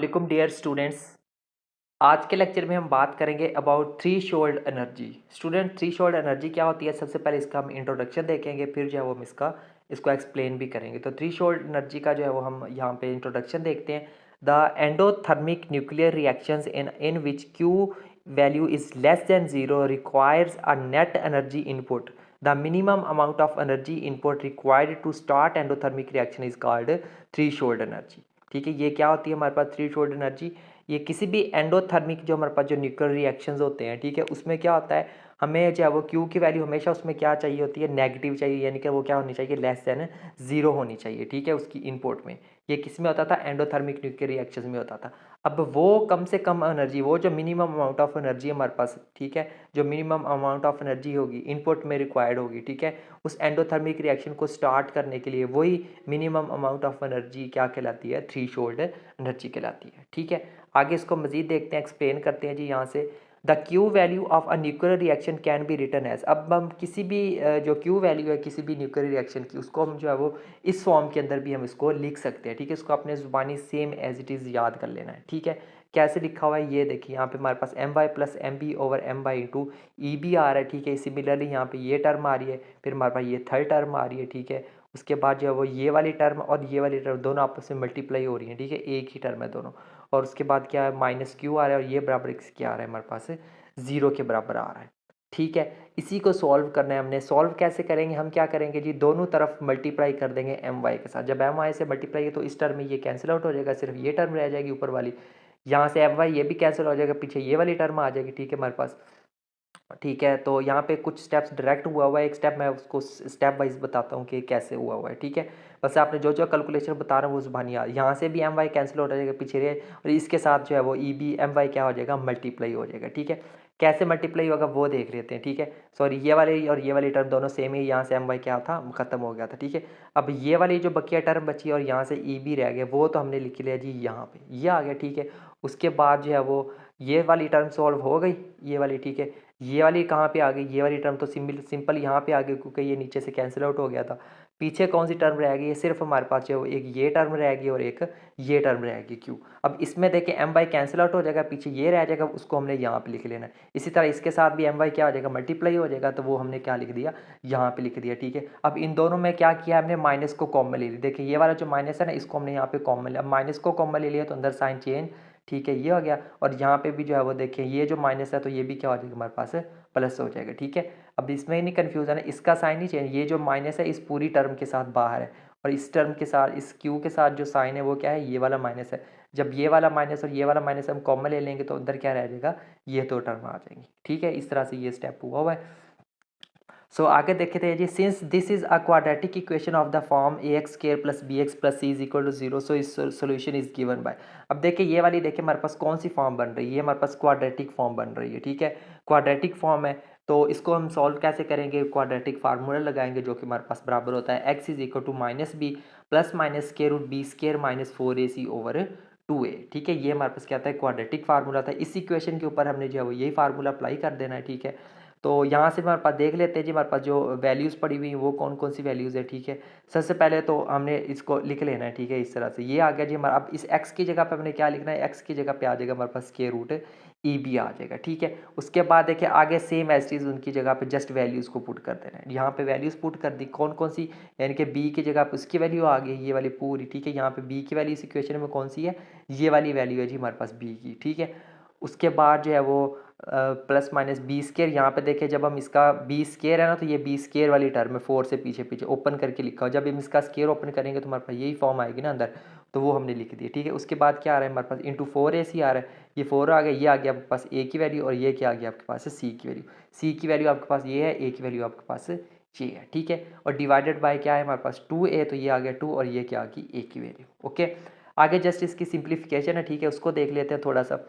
वालेकुम dear students. आज के लेक्चर में हम बात करेंगे about threshold energy. Student, threshold energy क्या होती है? सबसे पहले इसका हम इंट्रोडक्शन देखेंगे, फिर जो है वो हम इसको एक्सप्लेन भी करेंगे। तो थ्री शोल्ड एनर्जी का जो है वो हम यहाँ पे इंट्रोडक्शन देखते हैं। The endothermic nuclear reactions in which Q value is less than zero requires a net energy input. The minimum amount of energy input required to start endothermic reaction is called threshold energy. ठीक है, ये क्या होती है हमारे पास three should energy? ये किसी भी एंडोथर्मिक जो हमारे पास जो न्यूक्लियर रिएक्शंस होते हैं, ठीक है, उसमें क्या होता है, हमें जो है वो क्यू की वैल्यू हमेशा उसमें क्या चाहिए होती है, नेगेटिव चाहिए, यानी कि वो क्या होनी चाहिए, लेस देन जीरो होनी चाहिए। ठीक है, उसकी इनपुट में ये किस में होता था? एंडोथर्मिक न्यूक्लियर रिएक्शंस में होता था। अब वो कम से कम एनर्जी, वो जो मिनिमम अमाउंट ऑफ एनर्जी हमारे पास, ठीक है, जो मिनिमम अमाउंट ऑफ एनर्जी होगी इनपुट में रिक्वायर्ड होगी, ठीक है, उस एंडोथर्मिक रिएक्शन को स्टार्ट करने के लिए वही मिनिमम अमाउंट ऑफ एनर्जी क्या कहलाती है? थ्री शोल्ड एनर्जी कहलाती है। ठीक है, आगे इसको मजीद देखते हैं, एक्सप्लेन करते हैं जी। यहाँ से the Q value of a nuclear reaction can be written as. अब हम किसी भी जो क्यू वैल्यू है किसी भी न्यूक्लियर रिएक्शन की, उसको हम जो है वो इस फॉर्म के अंदर भी हम इसको लिख सकते हैं। ठीक है, इसको अपने ज़ुबानी सेम एज इट इज़ याद कर लेना है। ठीक है, कैसे लिखा हुआ है ये देखिए, यहाँ पे हमारे पास M Y plus M B over M Y into E B आ रहा है। ठीक है, सिमिलरली यहाँ पे ये टर्म आ रही है, फिर हमारे पास ये थर्ड टर्म आ रही है। ठीक है, उसके बाद जो है वो ये वाली टर्म और ये वाली टर्म दोनों आपस में मल्टीप्लाई हो रही हैं। ठीक है, एक ही टर्म है दोनों। और उसके बाद क्या है, माइनस क्यू आ रहा है और ये बराबर एक्स क्या आ रहा है हमारे पास, ज़ीरो के बराबर आ रहा है। ठीक है, इसी को सॉल्व करना है हमने। सॉल्व कैसे करेंगे? हम क्या करेंगे जी, दोनों तरफ मल्टीप्लाई कर देंगे एम वाई के साथ। जब एम वाई से मल्टीप्लाई है तो इस टर्म में ये कैंसिल आउट हो जाएगा, सिर्फ ये टर्म रह जाएगी ऊपर वाली। यहाँ से एम वाई ये भी कैंसिल हो जाएगा, पीछे ये वाली टर्म आ जाएगी। ठीक है हमारे पास, ठीक है, तो यहाँ पे कुछ स्टेप्स डायरेक्ट हुआ है, एक स्टेप मैं उसको स्टेप वाइज बताता हूँ कि कैसे हुआ है। ठीक है, बस आपने जो जो कैलकुलेशन बता रहा हूँ वो जुबानी याद। यहाँ से भी एम वाई कैंसिल हो जाएगा पीछे रे, और इसके साथ जो है वो ई बी एम वाई क्या हो जाएगा, मल्टीप्लाई हो जाएगा। ठीक है, कैसे मल्टीप्लाई होगा वो देख लेते हैं। ठीक है, सॉरी, ये वाले और ये वाली टर्म दोनों सेम ही, यहाँ से एम वाई क्या था, खत्म हो गया था। ठीक है, अब ये वाली जो बकिया टर्म बची और यहाँ से ई बी रह गया, वो तो हमने लिख लिया जी, यहाँ पे ये आ गया। ठीक है, उसके बाद जो है वो ये वाली टर्म सॉल्व हो गई, ये वाली। ठीक है, ये वाली कहाँ पे आ गई, ये वाली टर्म तो सिंपल यहाँ पे आ गई, क्योंकि ये नीचे से कैंसिल आउट हो गया था। पीछे कौन सी टर्म रह गई? ये सिर्फ हमारे पास जो एक ये टर्म रहेगी और एक ये टर्म रहेगी क्यू। अब इसमें देखिए एम बाई कैंसिल आउट हो जाएगा, पीछे ये रह जाएगा, उसको हमने यहाँ पे लिख लेना है। इसी तरह इसके साथ भी एम बाई क्या हो जाएगा, मल्टीप्लाई हो जाएगा, तो वो हमने क्या लिख दिया, यहाँ पे लिख दिया। ठीक है, अब इन दोनों में क्या किया हमने, माइनस को कॉमन ले लिया। देखिए ये वाला जो माइनस है ना, इसको हमने यहाँ पे कॉमन लिया। अब माइनस को कॉमन ले लिया तो अंदर साइन चेंज। ठीक है, ये हो गया, और यहाँ पे भी जो है वो देखिए ये जो माइनस है तो ये भी क्या हो जाएगा हमारे पास, प्लस हो जाएगा। ठीक है, अब इसमें ही नहीं कन्फ्यूजन है, इसका साइन नहीं चेंज, ये जो माइनस है इस पूरी टर्म के साथ बाहर है, और इस टर्म के साथ, इस क्यू के साथ जो साइन है वो क्या है, ये वाला माइनस है। जब ये वाला माइनस और ये वाला माइनस हम कॉमन ले लेंगे तो अंदर क्या रह जाएगा, ये दो टर्म आ जाएंगी। ठीक है, इस तरह से ये स्टेप हुआ है। सो आगे देखते हैं जी, since this is a quadratic equation of the form a x square plus b x plus c is equal to zero, so इस सोल्यूशन इज गिवन बाय। अब देखिए ये वाली, देखिए हमारे पास कौन सी फॉर्म बन रही है, हमारे पास क्वाड्रेटिक फॉर्म बन रही है। ठीक है, क्वाड्रेटिक फॉर्म है, तो इसको हम सॉल्व कैसे करेंगे, क्वाड्रेटिक फार्मूला लगाएंगे जो कि हमारे पास बराबर होता है x is equal to minus b plus minus square root b square minus four a c over two a. ठीक है, ये हमारे पास क्या आता है, क्वाड्रेटिक फार्मूला था। इस इक्वेशन के ऊपर हमने जो है वो यही फार्मूला अप्लाई कर देना है। ठीक है, तो यहाँ से हमारे पास देख लेते हैं जी, हमारे पास जो वैल्यूज़ पड़ी हुई हैं वो कौन कौन सी वैल्यूज़ है। ठीक है, सबसे पहले तो हमने इसको लिख लेना है। ठीक है, इस तरह से ये आ गया जी हमारा। अब इस x की जगह पे हमने क्या लिखना है, x की जगह पे आ जाएगा हमारे पास स्क्वायर रूट ई बी आ जाएगा। ठीक है, उसके बाद देखिए आगे सेम एज चीज़ उनकी जगह पे जस्ट वैल्यूज़ को पुट कर देना है। यहाँ पे वैल्यूज़ पुट कर दी, कौन कौन सी, यानी कि b की जगह पे उसकी वैल्यू आ गई, ये वाली पूरी। ठीक है, यहाँ पे b की वैल्यू इस इक्वेशन में कौन सी है, ये वाली वैल्यू है जी हमारे पास b की। ठीक है, उसके बाद जो है वो प्लस माइनस बी स्केयर, यहाँ पे देखिए जब हम इसका बी स्केयर है ना, तो ये बी स्केयर वाली टर्म है, फोर से पीछे पीछे ओपन करके लिखा हो। जब हम इसका स्केयर ओपन करेंगे तो हमारे पास यही फॉर्म आएगी ना अंदर, तो वो हमने लिख दिया। ठीक है, उसके बाद क्या आ रहा है हमारे पास, इंटू फोर ए सी आ रहा है, ये फोर आ गया, ये आ गया आपके पास ए की वैल्यू, और ये क्या आ गया आपके पास, सी की वैल्यू। सी की वैल्यू आपके पास ये है, ए की वैल्यू आपके पास ये है। ठीक है, और डिवाइडेड बाय क्या है हमारे पास, टू ए, तो ये आ गया टू, और ये क्या आ गई, ए की वैल्यू। ओके, आगे जस्ट इसकी सिंप्लीफिकेशन है। ठीक है, उसको देख लेते हैं थोड़ा सा।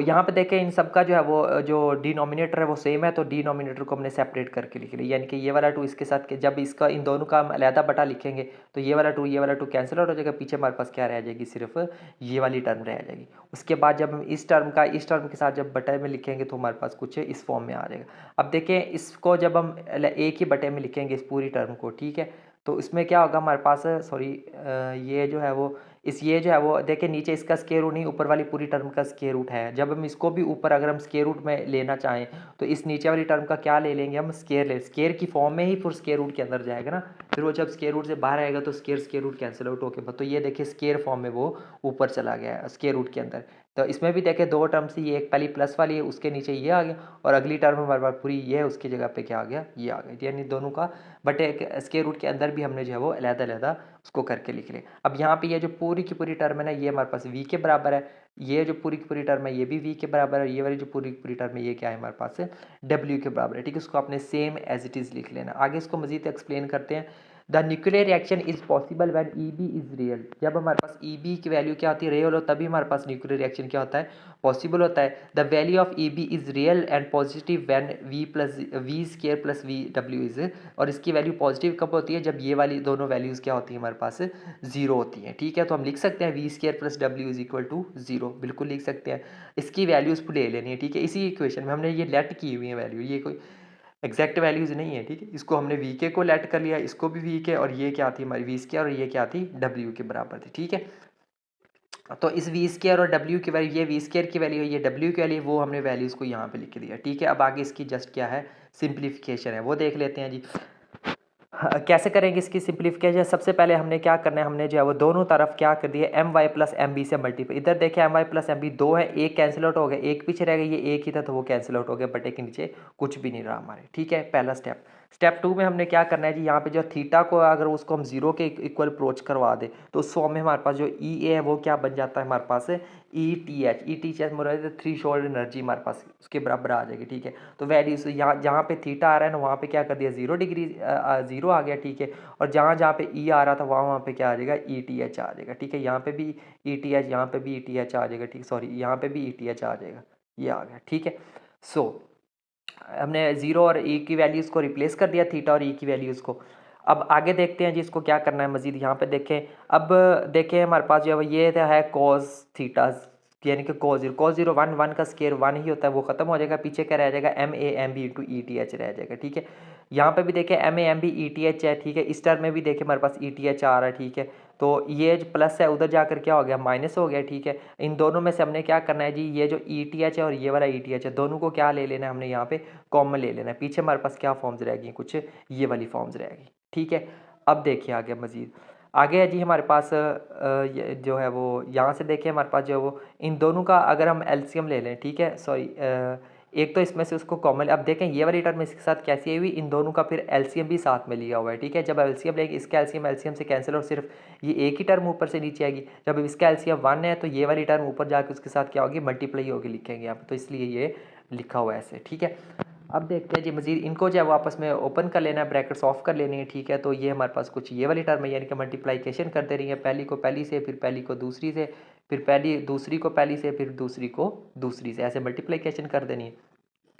यहाँ पे देखें इन सब का जो है वो जो डिनोमिनेटर है वो सेम है, तो डिनोमिनेटर को हमने सेपरेट करके लिख लिया, यानी कि ये वाला टू इसके साथ के, जब इसका इन दोनों का हम अलहदा बटा लिखेंगे तो ये वाला टू कैंसिल आउट हो जाएगा, पीछे हमारे पास क्या रह जाएगी, सिर्फ ये वाली टर्म रह जाएगी। उसके बाद जब हम इस टर्म के साथ जब बटे में लिखेंगे तो हमारे पास कुछ इस फॉर्म में आ जाएगा। अब देखें इसको जब हम एक ही बटे में लिखेंगे इस पूरी टर्म को, ठीक है, तो इसमें क्या होगा हमारे पास, सॉरी, ये जो है वो इस ये जो है वो देखिए नीचे इसका स्क्वायर रूट नहीं, ऊपर वाली पूरी टर्म का स्क्वायर रूट है। जब हम इसको भी ऊपर अगर हम स्क्वायर रूट में लेना चाहें तो इस नीचे वाली टर्म का क्या ले लेंगे हम, स्क्वायर की फॉर्म में ही फिर स्क्वायर रूट के अंदर जाएगा ना, फिर वो जब स्क्वायर रूट से बाहर आएगा तो स्क्वायर रूट कैंसिल आउट होके, तो ये देखिए स्क्वायर फॉर्म में वो ऊपर चला गया स्क्वायर रूट के अंदर। तो इसमें भी देखें दो टर्म्स, ये एक पहली प्लस वाली है उसके नीचे ये आ गया, और अगली टर्म हमारे पास पूरी ये है उसकी जगह पे क्या आ गया, ये आ गया, यानी दोनों का बट एक स्क्वायर रूट के अंदर भी हमने जो है वो अलग-अलग उसको करके लिख लिया। अब यहाँ पे ये जो पूरी की पूरी टर्म है ना, ये हमारे पास v के बराबर है, ये जो पूरी की पूरी टर्म है ये भी v के बराबर है, ये वाली जो पूरी की पूरी टर्म है ये क्या है हमारे पास w के बराबर है, ठीक है। उसको आपने सेम एज इट इज़ लिख लेना। आगे इसको मजीद एक्सप्लेन करते हैं। The nuclear reaction is possible when Eb is real. जब हमारे पास Eb की वैल्यू क्या होती है, रियल हो, तभी हमारे पास न्यूक्लियर रिएक्शन क्या होता है, पॉसिबल होता है। The value of Eb is real and positive when v square plus V W is, और इसकी वैल्यू पॉजिटिव कब होती है, जब ये वाली दोनों वैल्यूज़ क्या होती है हमारे पास, जीरो होती हैं, ठीक है। तो हम लिख सकते हैं V square plus W is equal to zero, बिल्कुल लिख सकते हैं। इसकी वैल्यूज़ ले लेनी है, ठीक है। इसी इक्वेशन में हमने ये लेट की हुई है वैल्यू, ये कोई एग्जैक्ट वैल्यूज़ नहीं है, ठीक है। इसको हमने वी के को लेट कर लिया, इसको भी वी के, और ये क्या थी हमारी वी स्क्वायर और ये क्या थी डब्ल्यू के बराबर थी, ठीक है। तो इस वी स्क्वायर और डब्ल्यू की वैल्यू, ये वी स्क्वायर की वैल्यू, ये डब्ल्यू की वैल्यू, वो हमने वैल्यूज़ को यहाँ पे लिख दिया, ठीक है। अब आगे इसकी जस्ट क्या है, सिंप्लीफिकेशन है, वो देख लेते हैं जी। कैसे करेंगे इसकी सिंप्लीफिकेशन, सबसे पहले हमने क्या करना है, हमने जो है वो दोनों तरफ क्या कर दिया, M Y plus M B से मल्टीप्लाई। इधर देखें M Y plus M B दो है, एक कैंसिल आउट हो गया, एक पीछे रह गया, ये एक ही था तो वो कैंसिल आउट हो गया, बटे के नीचे कुछ भी नहीं रहा हमारे, ठीक है। पहला स्टेप। स्टेप टू में हमने क्या करना है जी, यहाँ पे जो थीटा को अगर उसको हम जीरो के इक्वल अप्रोच करवा दे तो उस फॉर्म में हमारे पास जो ई ए है वो क्या बन जाता है हमारे पास, ई टी एच मतलब थ्री शोल्ड एनर्जी हमारे पास उसके बराबर आ जाएगी, ठीक है। तो वैल्यूज यहाँ जहाँ पे थीटा आ रहा है ना वहाँ पे क्या कर दिया, 0 डिग्री 0 आ गया, ठीक है। और जहाँ जहाँ पे ई आ रहा था वहाँ वहाँ पे क्या आ जाएगा, ई टी एच आ जाएगा, ठीक है। यहाँ पे भी ई टी एच, यहाँ पे भी ई टी एच आ जाएगा, ठीक, सॉरी यहाँ पे भी ई टी एच आ जाएगा, ये आ गया, ठीक है। सो हमने जीरो और ई की वैल्यूज़ को रिप्लेस कर दिया, थीटा और ई की वैल्यूज़ को। अब आगे देखते हैं जी इसको क्या करना है मजीद, यहाँ पे देखें। अब देखें हमारे पास जो है ये है कॉस थीटा, यानी कि कॉस जीरो वन, वन का स्केयर वन ही होता है, वो खत्म हो जाएगा, पीछे क्या रह जाएगा, M A M B into E T H रह जाएगा, ठीक है। यहाँ पे भी देखें M A M B E T H है, ठीक है। इस टर्म में भी देखें हमारे पास ई टी एच आ रहा है, ठीक है। तो ये जो प्लस है उधर जाकर क्या हो गया, माइनस हो गया, ठीक है। इन दोनों में से हमने क्या करना है जी, ये जो ई टी एच है और ये वाला ई टी एच है, दोनों को क्या ले लेना है हमने यहाँ पे कॉमन ले लेना है। पीछे हमारे पास क्या फॉर्म्स रहेगी, कुछ ये वाली फॉर्म्स रहेगी, ठीक है। अब देखिए आगे मजीद, आगे है जी हमारे पास जो है वो यहाँ से देखिए हमारे पास जो है वो इन दोनों का अगर हम एलसीएम ले लें, ठीक है, सॉरी एक तो इसमें से उसको कॉमन, अब देखें ये वाली टर्म इसके साथ कैसी आई हुई, इन दोनों का फिर एलसीएम भी साथ में लिया हुआ है, ठीक है। जब एलसीएम लेंगे इसका एलसीएम एलसीएम से कैंसिल और सिर्फ ये एक ही टर्म ऊपर से नीचे आएगी। जब इसका एलसीएम वन है तो ये वाली टर्म ऊपर जाके उसके साथ क्या होगी, मल्टीप्लाई होगी लिखेंगे यहाँ पर, तो इसलिए ये लिखा हुआ है ऐसे, ठीक है। अब देखते हैं जी मजीद, इनको जो है वो आपस में ओपन कर लेना है, ब्रैकेट्स ऑफ कर लेनी है, ठीक है। तो ये हमारे पास कुछ ये वाली टर्म है, यानी कि मल्टीप्लाइकेशन करते रही है, पहली को पहली से, फिर पहली को दूसरी से, फिर पहली दूसरी को पहली से, फिर दूसरी को दूसरी से, ऐसे मल्टीप्लाइकेशन कर देनी है।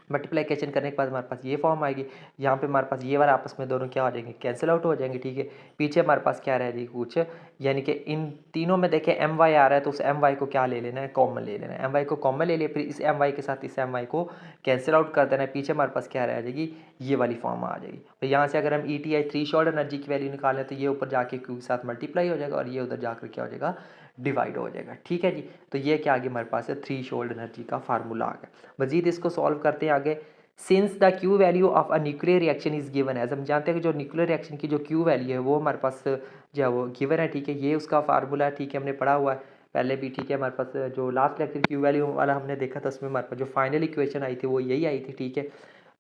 मल्टीप्लिकेशन करने के बाद हमारे पास ये फॉर्म आएगी, यहाँ पे हमारे पास ये वाला आपस में दोनों क्या हो जाएंगे, कैंसिल आउट हो जाएंगे, ठीक है। पीछे हमारे पास क्या रह जाएगी कुछ, यानी कि इन तीनों में देखें एम वाई आ रहा है तो उस एम वाई को क्या ले लेना है, कॉमन ले लेना है। एम वाई को कॉमन ले लिया, फिर इस एम वाई के साथ इस एम वाई को कैंसिल आउट कर देना है। पीछे हमारे पास क्या रह जाएगी, ये वाली फॉर्म आ जाएगी। तो यहाँ से अगर हम E T I three short energy की वैल्यू निकालें तो ये ऊपर जाके क्यू के साथ मल्टीप्लाई हो जाएगा और ये उधर जाकर क्या हो जाएगा, डिवाइड हो जाएगा, ठीक है जी। तो ये क्या आगे हमारे पास है, थ्री शोल्ड एनर्जी का फार्मूला आ गया। मजीद इसको सॉल्व करते हैं आगे। Since the Q value of a nuclear reaction is given as, हम जानते हैं कि जो न्यूक्लियर रिएक्शन की जो क्यू वैल्यू है वो हमारे पास जो है वो गिवन है, ठीक है। ये उसका फार्मूला है, ठीक है, हमने पढ़ा हुआ है पहले भी, ठीक है। हमारे पास जो लास्ट लेक्चर क्यू वैल्यू वाला हमने देखा था उसमें हमारे पास जो फाइनल इक्वेशन आई थी वो यही आई थी, ठीक है।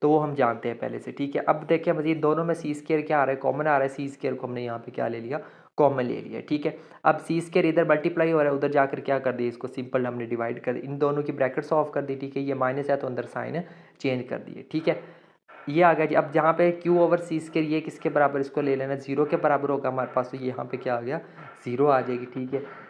तो वो हम जानते हैं पहले से, ठीक है। अब देखिए मजीद दोनों में सी स्केयर क्या आ रहा है, कॉमन आ रहा है, सी स्केयर को हमने यहाँ पे क्या ले लिया, कॉमन ले लिया, ठीक है। अब सी स्केयर इधर मल्टीप्लाई हो रहा है, उधर जाकर क्या कर दिया, इसको सिंपल हमने डिवाइड कर, इन दोनों की ब्रैकेट्स ऑफ कर दी, ठीक है। ये माइनस है तो अंदर साइन चेंज कर दिए, ठीक है। ये आ गया जी। अब जहाँ पे क्यू ओवर सी स्केयर ये किसके बराबर, इसको ले लेना, जीरो के बराबर होगा हमारे पास, तो यहाँ पे क्या आ गया, जीरो आ जाएगी, ठीक है।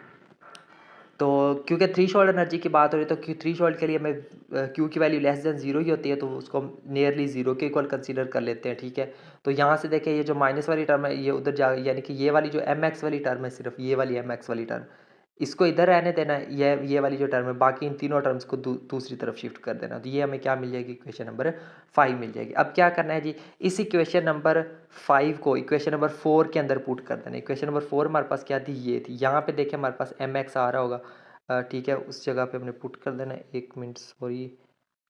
तो क्योंकि थ्री शॉल्ड एनर्जी की बात हो रही है तो क्यू थ्री शॉल्ड के लिए हमें क्यू की वैल्यू लेस देन जीरो ही होती है, तो उसको हम नियरली जीरो के इक्वल कंसीडर कर लेते हैं, ठीक है। तो यहाँ से देखें ये जो माइनस वाली टर्म है ये उधर जा, यानी कि ये वाली जो एम एक्स वाली टर्म है, सिर्फ ये वाली एम एक्स वाली टर्म, इसको इधर रहने देना है, ये वाली जो टर्म है, बाकी इन तीनों टर्म्स को दूसरी तरफ शिफ्ट कर देना। तो ये हमें क्या मिल जाएगी, इक्वेशन नंबर 5 मिल जाएगी। अब क्या करना है जी, इस इक्वेशन नंबर 5 को इक्वेशन नंबर 4 के अंदर पुट कर देना। इक्वेशन नंबर 4 हमारे पास क्या थी, ये थी। यहाँ पे देखिए हमारे पास एम एक्स आ रहा होगा, ठीक है, उस जगह पे हमने पुट कर देना है। 1 मिनट, सॉरी,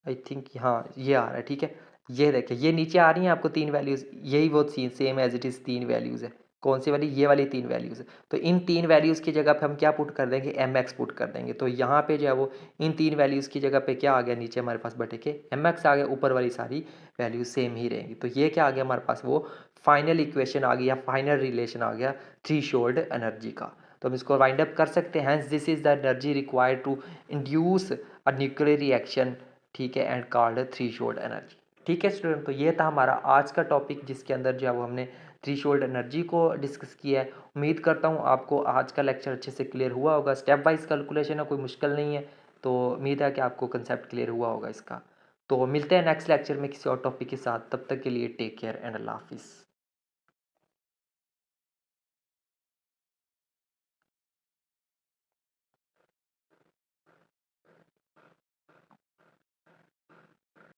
आई थिंक हाँ ये आ रहा है, ठीक है। ये देखिए, ये नीचे आ रही हैं आपको 3 वैल्यूज़, यही वो same as it is 3 values है। कौन सी वाली, ये वाली 3 वैल्यूज़ है। तो इन 3 वैल्यूज़ की जगह पे हम क्या पुट कर देंगे, एम एक्स पुट कर देंगे। तो यहाँ पे जो है वो इन 3 वैल्यूज़ की जगह पे क्या आ गया, नीचे हमारे पास बटे के एम एक्स आ गया, ऊपर वाली सारी वैल्यूज सेम ही रहेंगी। तो ये क्या आ गया हमारे पास, वो फाइनल इक्वेशन आ गई या फाइनल रिलेशन आ गया थ्री शोल्ड एनर्जी का। तो हम इसको वाइंड अप कर सकते हैं। Hence this is the energy required to induce a nuclear reaction, ठीक है, and called threshold energy. ठीक है स्टूडेंट, तो ये था हमारा आज का टॉपिक, जिसके अंदर जो है वो हमने थ्री शोल्ड एनर्जी को डिस्कस किया है। उम्मीद करता हूँ आपको आज का लेक्चर अच्छे से क्लियर हुआ होगा। स्टेप वाइज कैलकुलेशन है, कोई मुश्किल नहीं है। तो उम्मीद है कि आपको कंसेप्ट क्लियर हुआ होगा इसका। तो मिलते हैं नेक्स्ट लेक्चर में किसी और टॉपिक के साथ। तब तक के लिए टेक केयर एंड अल्लाह हाफिज़।